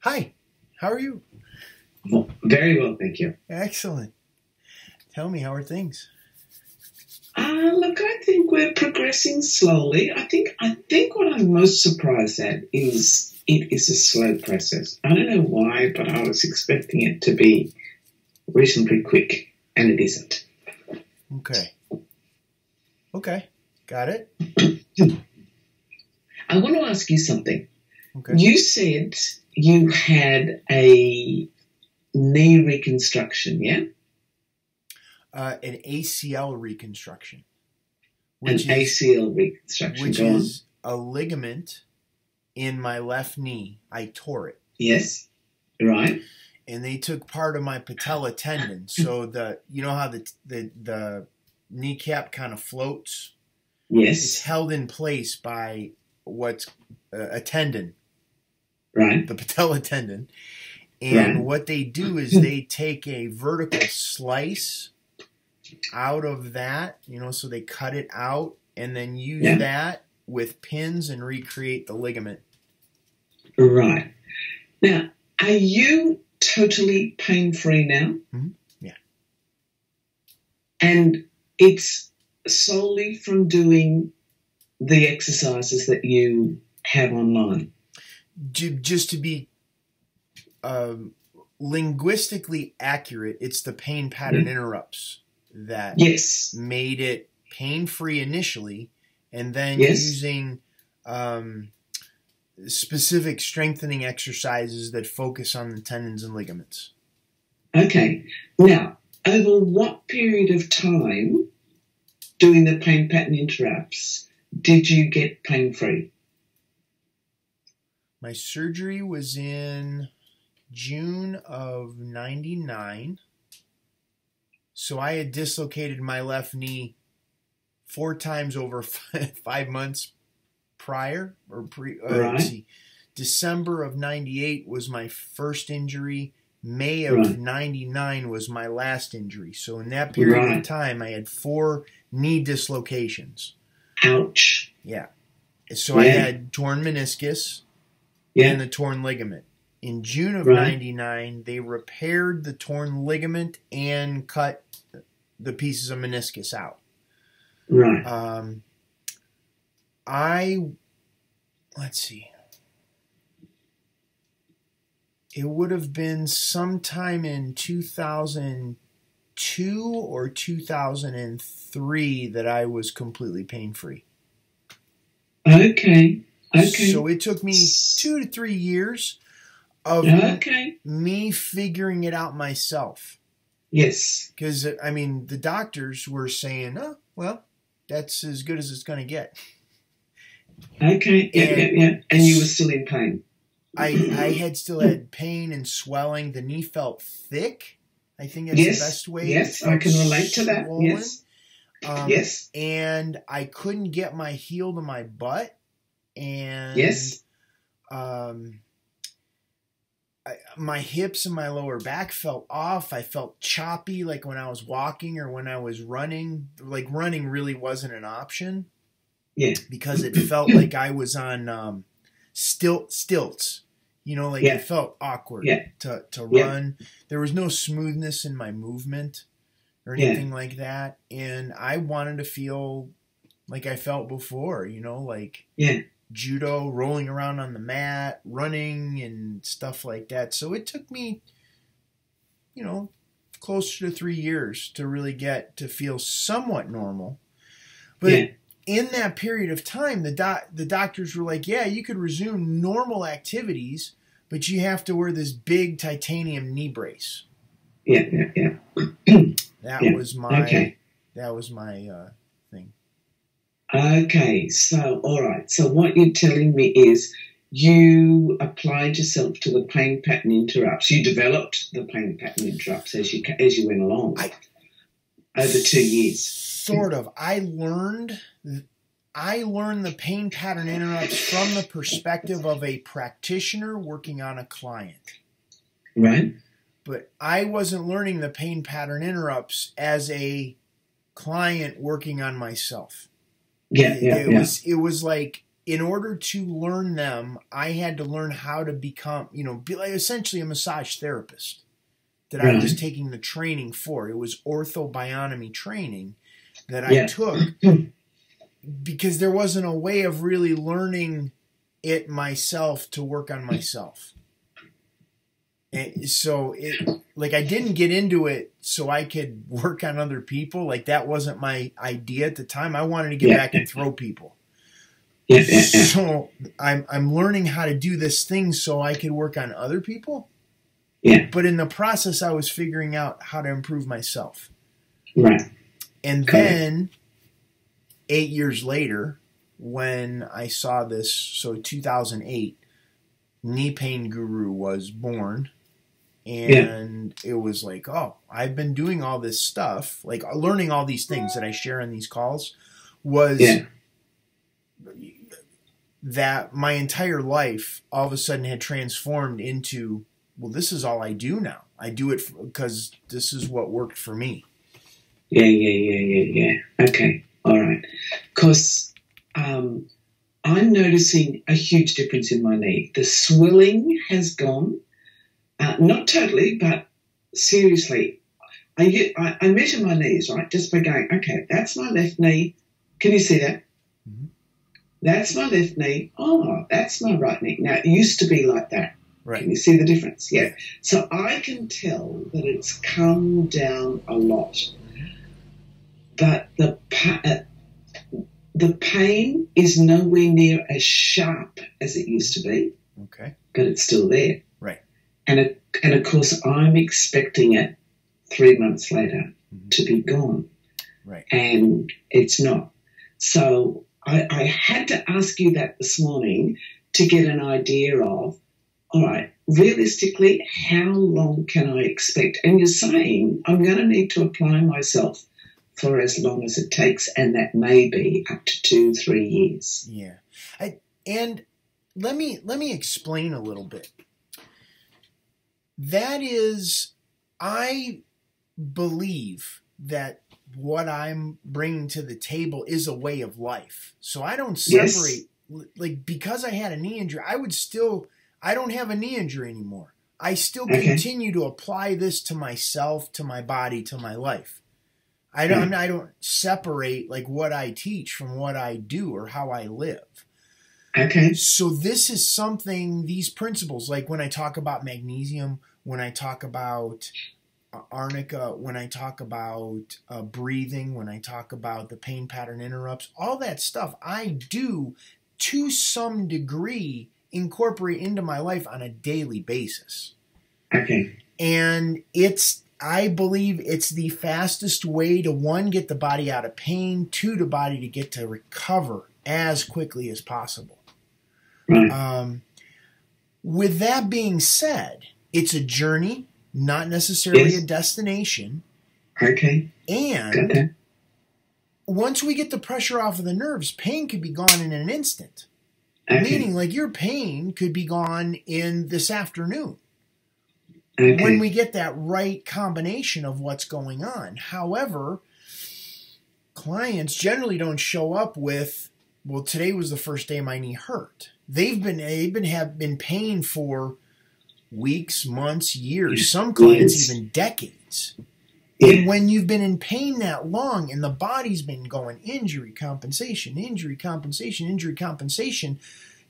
Hi, how are you? Well, very well, thank you. Excellent. Tell me, how are things? Look, I think we're progressing slowly. I think what I'm most surprised at is it is a slow process. I don't know why, but I was expecting it to be reasonably quick, and it isn't. Okay. Okay. Got it? I want to ask you something. Okay. You said you had a knee reconstruction, yeah? An ACL reconstruction, An which is ACL reconstruction. which Go on. is a ligament in my left knee. I tore it, Yes, right. and they took part of my patella tendon. So you know how the kneecap kind of floats. It's Yes, held in place by what's a tendon, right, the patella tendon. And right. what they do is they take a vertical slice out of that, so they cut it out and then use Yeah, that with pins and recreate the ligament. right. Now, are you totally pain-free now? Yeah. And it's solely from doing the exercises that you have online? Just to be linguistically accurate, it's the pain pattern Yeah. interrupts that Yes, made it pain-free initially, and then yes. using specific strengthening exercises that focus on the tendons and ligaments. Okay. Now, over what period of time doing the pain pattern interrupts did you get pain-free? My surgery was in June of 99. So I had dislocated my left knee 4 times over 5 months prior. Right, Let's see. December of 98 was my first injury. May of right, 99 was my last injury. So in that period of right. time, I had 4 knee dislocations. Ouch. Yeah. So I Yeah, had torn meniscus and yeah, the torn ligament. In June of right, 99, they repaired the torn ligament and cut the pieces of meniscus out. right. Let's see. It would have been sometime in 2002 or 2003 that I was completely pain-free. Okay, So okay, it took me 2 to 3 years of okay. me figuring it out myself. Yes. Because, the doctors were saying, oh, well, that's as good as it's going to get. Okay, yeah, yeah, And yeah. And you were still in pain. I had still had pain and swelling. The knee felt thick. I think that's the Yes, best way. It yes, I felt can relate to that. swollen. Yes, yes, And I couldn't get my heel to my butt. And yes, um, my hips and my lower back felt off. I felt choppy, like when I was walking or when I was running. Like running really wasn't an option yeah, because it felt like I was on stilts. Like yeah, it felt awkward yeah, to yeah, run. There was no smoothness in my movement or yeah, anything like that. And I wanted to feel like I felt before, like yeah, judo, rolling around on the mat, running and stuff like that. So it took me, closer to 3 years to really get to feel somewhat normal. But yeah. in that period of time, the doctors were like, yeah, you could resume normal activities, but you have to wear this big titanium knee brace. Yeah, yeah, yeah. That Yeah. was my Okay. thing. Okay. So, all right. So, what you're telling me is you applied yourself to the pain pattern interrupts. You developed the pain pattern interrupts as you went along I over 2 years. sort of. I learned the pain pattern interrupts from the perspective of a practitioner working on a client. Right. But I wasn't learning the pain pattern interrupts as a client working on myself. Yeah, yeah, It yeah. was like in order to learn them, I had to learn how to become, be like essentially a massage therapist that I was taking the training for. It was orthobionomy training that I took because there wasn't a way of really learning it myself to work on myself. And so I didn't get into it so I could work on other people. Like that wasn't my idea at the time. I wanted to get back and throw people. So I'm learning how to do this thing so I could work on other people. Yeah. But in the process, I was figuring out how to improve myself. Right. And then 8 years later, when I saw this, so 2008, Knee Pain Guru was born. And it was like, oh, I've been doing all this stuff, like learning all these things that I share in these calls was that my entire life all of a sudden had transformed into, well, this is all I do now. I do it because this is what worked for me. Yeah. Okay. All right. Because I'm noticing a huge difference in my knee. The swelling has gone. Not totally, but seriously. I measure my knees, right, just by going, okay, that's my left knee. Can you see that? Mm-hmm. That's my left knee. Oh, that's my right knee. Now, it used to be like that. Right. Can you see the difference? Yeah. So I can tell that it's come down a lot. But the pain is nowhere near as sharp as it used to be. Okay. But it's still there. Right. And of course, I'm expecting it 3 months later to be gone. Right. And it's not. So I had to ask you that this morning to get an idea of, all right, realistically, how long can I expect? And you're saying I'm going to need to apply myself for as long as it takes, and that may be up to 2-3 years. Yeah. And let me explain a little bit. That is, I believe that what I'm bringing to the table is a way of life. So I don't separate, like, because I had a knee injury, I don't have a knee injury anymore. I still continue to apply this to myself, to my body, to my life. I don't separate like what I teach from what I do or how I live. Okay. So this is something, these principles, like when I talk about magnesium, when I talk about arnica, when I talk about breathing, when I talk about the pain pattern interrupts, all that stuff I do to some degree incorporate into my life on a daily basis. Okay. And I believe it's the fastest way to, one, get the body out of pain, two, the body to get to recover as quickly as possible. Right. With that being said, it's a journey, not necessarily a destination. Okay. And once we get the pressure off of the nerves, pain could be gone in an instant. Meaning, like, your pain could be gone in this afternoon. When we get that right combination of what's going on. However, clients generally don't show up with, well, today was the first day my knee hurt. They've been in pain for weeks, months, years, some clients even decades. And when you've been in pain that long and the body's been going injury compensation, injury compensation, injury compensation,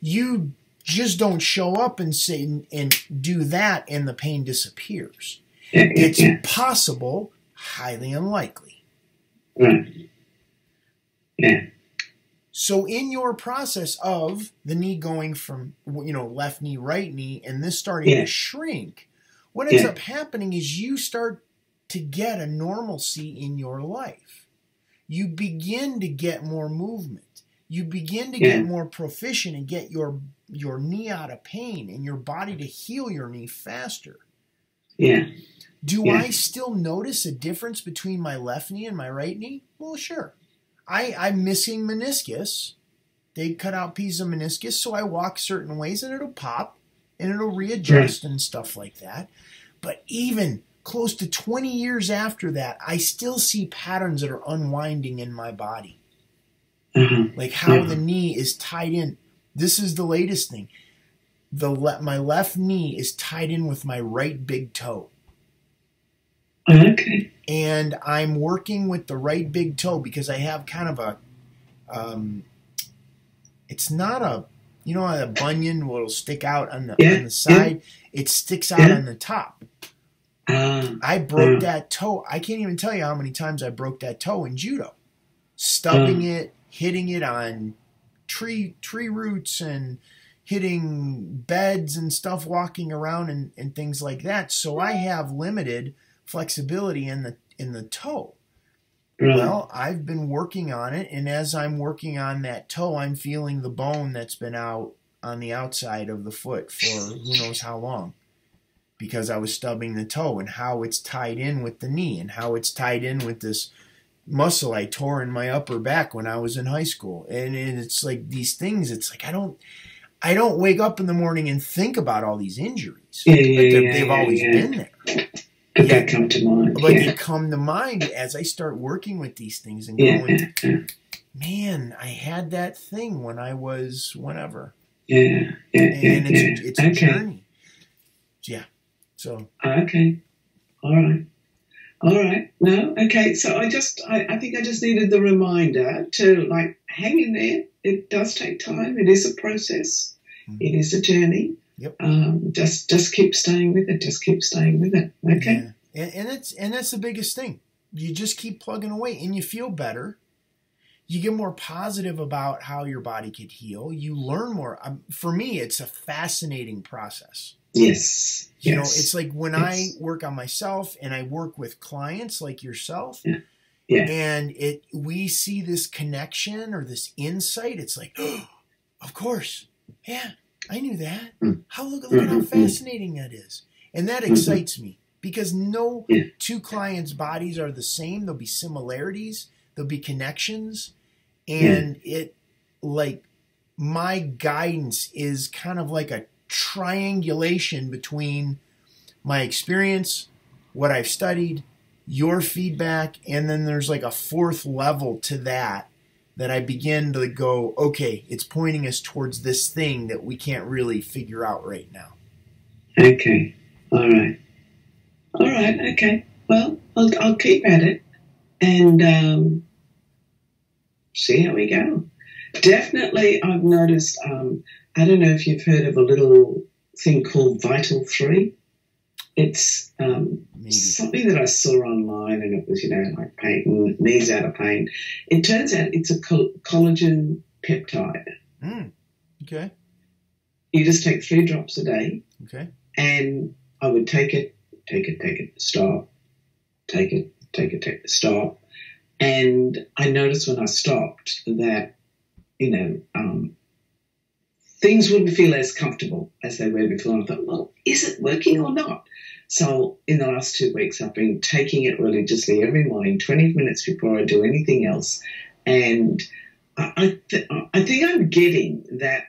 you just don't show up and say and do that and the pain disappears. It's possible, highly unlikely. Right. Yeah. So in your process of the knee going from, left knee, right knee, and this starting to shrink, what ends up happening is you start to get a normalcy in your life. You begin to get more movement. You begin to get more proficient and get your knee out of pain and your body to heal your knee faster. Yeah. Do I still notice a difference between my left knee and my right knee? Well, sure. I'm missing meniscus. They cut out pieces of meniscus, so I walk certain ways and it'll pop and it'll readjust and stuff like that. But even close to 20 years after that, I still see patterns that are unwinding in my body. Like how the knee is tied in. this is the latest thing. My left knee is tied in with my right big toe. Okay. And I'm working with the right big toe because I have kind of a, it's not a, you know, a bunion will stick out on the side. It sticks out on the top. I broke that toe. I can't even tell you how many times I broke that toe in judo. Stubbing it, hitting it on tree roots and hitting beds and stuff, walking around and things like that. So I have limited flexibility in the toe. Well, I've been working on it, and as I'm working on that toe, I'm feeling the bone that's been out on the outside of the foot for who knows how long, because I was stubbing the toe, and how it's tied in with the knee, and how it's tied in with this muscle I tore in my upper back when I was in high school. And it's like these things, it's like I don't wake up in the morning and think about all these injuries. They've always been there. But they come to mind. But they come to mind as I start working with these things and going, man, I had that thing when I was whenever. And it's a journey. Yeah. So. Okay. All right. No. Okay. So I think I just needed the reminder to like hang in there. It does take time. It is a process. Mm-hmm. It is a journey. Yep. Just keep staying with it. Just keep staying with it. Okay. Yeah. And that's the biggest thing. You just keep plugging away, and you feel better. You get more positive about how your body could heal. You learn more. For me, it's a fascinating process. Yes. You know, it's like when I work on myself and I work with clients like yourself, and we see this connection or this insight. It's like, oh, of course, yeah. I knew that. Look at how fascinating that is. And that excites me because no two clients' bodies are the same. There'll be similarities. There'll be connections. And my guidance is kind of like a triangulation between my experience, what I've studied, your feedback, and then there's like a fourth level to that I begin to go, okay, it's pointing us towards this thing that we can't really figure out right now. Okay. All right. Okay. Well, I'll keep at it and see how we go. Definitely, I've noticed, I don't know if you've heard of a little thing called Vital 3. It's something that I saw online, and it was, like pain, knees out of pain. It turns out it's a collagen peptide. Okay. You just take 3 drops a day. Okay. And I would take it, stop, take it, stop. And I noticed when I stopped that, things wouldn't feel as comfortable as they were before. And I thought, well, is it working or not? So in the last 2 weeks, I've been taking it religiously every morning, 20 minutes before I do anything else. And I think I'm getting that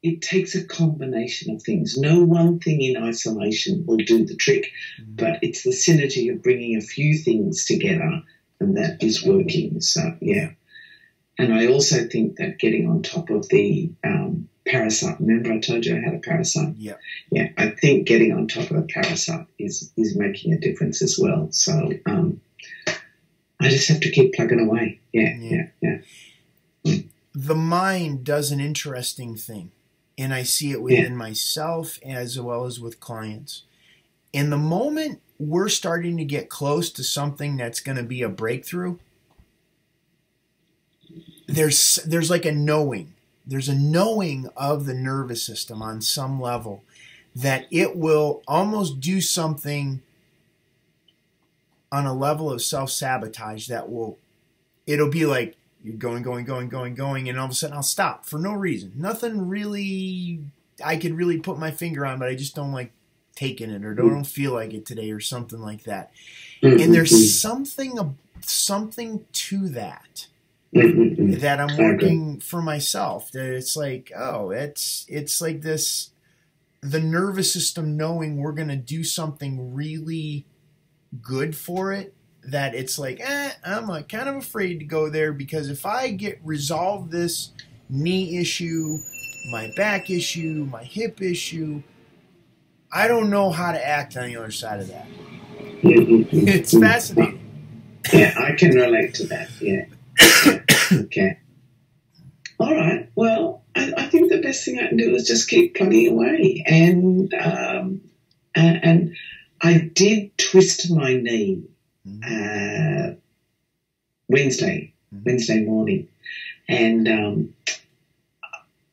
it takes a combination of things. No one thing in isolation will do the trick, but it's the synergy of bringing a few things together, and that is working. So, yeah. And I also think that getting on top of the parasite, remember I told you I had a parasite? Yeah. Yeah, I think getting on top of the parasite is making a difference as well. So I just have to keep plugging away. Yeah. The mind does an interesting thing, and I see it within myself as well as with clients. In the moment we're starting to get close to something that's going to be a breakthrough, there's like a knowing. There's a knowing of the nervous system on some level that it will almost do something on a level of self-sabotage it'll be like you're going, and all of a sudden I'll stop for no reason. Nothing really I could really put my finger on, but I just don't like taking it or don't feel like it today or something like that. And there's something to that. That I'm working for myself. That it's like, oh, it's like this, the nervous system knowing we're going to do something really good for it, that it's like, I'm kind of afraid to go there because if I resolve this knee issue my back issue, my hip issue. I don't know how to act on the other side of that. It's fascinating. Yeah, I can relate to that. Yeah. Okay. All right. Well, I think the best thing I can do is just keep plugging away. And I did twist my knee Wednesday morning, and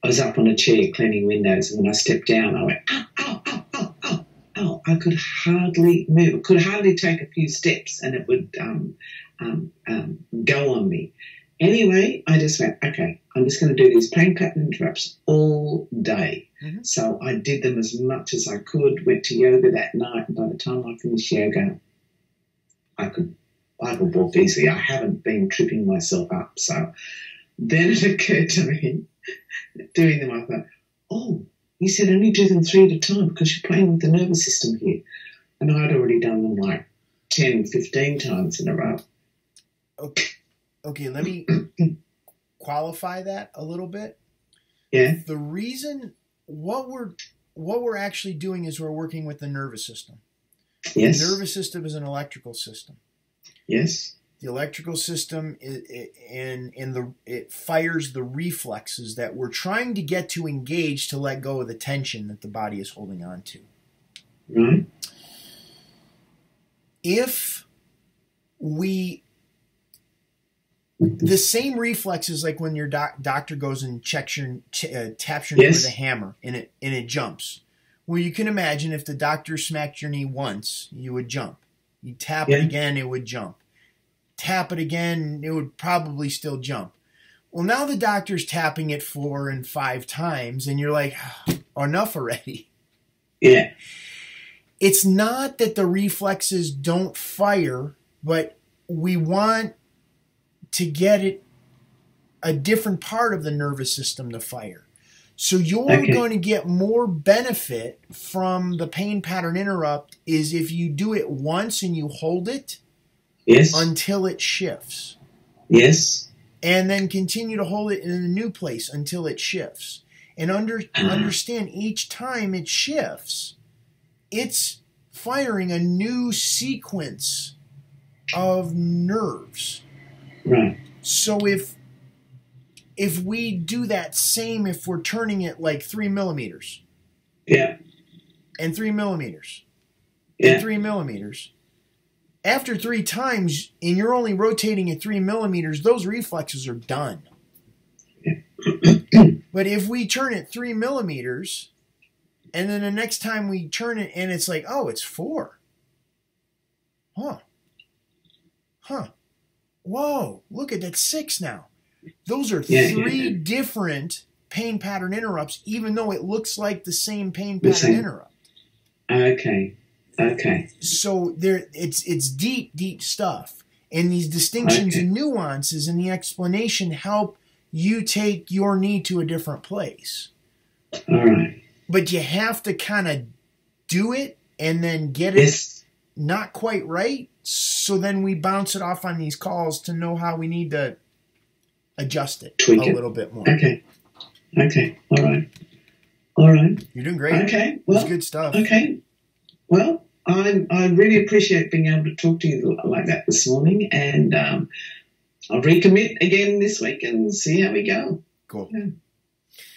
I was up on a chair cleaning windows, and when I stepped down, I went, ow, ow, ow, ow, ow, ow. I could hardly move, could hardly take a few steps, and it would go on me. Anyway, I just went, okay, I'm just going to do these pain pattern interrupts all day. Mm-hmm. So I did them as much as I could, went to yoga that night, and by the time I finished yoga, I could walk easily. I haven't been tripping myself up. So then it occurred to me, doing them, I thought, oh, you said only do them 3 at a time because you're playing with the nervous system here. And I'd already done them like 10, 15 times in a row. Okay, let me qualify that a little bit. Yeah. The reason what we're actually doing is we're working with the nervous system. Yes. The nervous system is an electrical system. Yes. The electrical system it fires the reflexes that we're trying to get to engage to let go of the tension that the body is holding on to. Right. If the same reflexes, like when your doctor goes and checks taps your knee with a hammer and it jumps. Well, you can imagine if the doctor smacked your knee once, you would jump. You tap it again, it would jump. Tap it again, it would probably still jump. Well, now the doctor's tapping it 4 and 5 times, and you're like, oh, enough already. Yeah. It's not that the reflexes don't fire, but we want to get it a different part of the nervous system to fire. So you're going to get more benefit from the pain pattern interrupt is if you do it once and you hold it until it shifts. Yes. And then continue to hold it in a new place until it shifts. And understand each time it shifts, it's firing a new sequence of nerves. Right. So if we do that same, if we're turning it like 3 millimeters. Yeah. And 3 millimeters. Yeah. And 3 millimeters. After 3 times, and you're only rotating at 3 millimeters, those reflexes are done. But if we turn it 3 millimeters, and then the next time we turn it and it's like, oh, it's 4. Huh. Whoa, look at that, 6 now. Those are 3 different pain pattern interrupts, even though it looks like the same pain pattern interrupt. Okay. So it's deep stuff. And these distinctions and nuances in the explanation help you take your knee to a different place. All right. But you have to kind of do it and then get it not quite right. So then we bounce it off on these calls to know how we need to adjust it little bit more. Okay. All right. You're doing great. Okay. Well, it's good stuff. Okay. Well, I really appreciate being able to talk to you like that this morning, and I'll recommit again this week and see how we go. Cool. Yeah.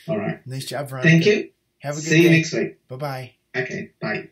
All right. Nice job, Veronica. Thank you. Have a good day. See you next week. Bye-bye. Okay. Bye.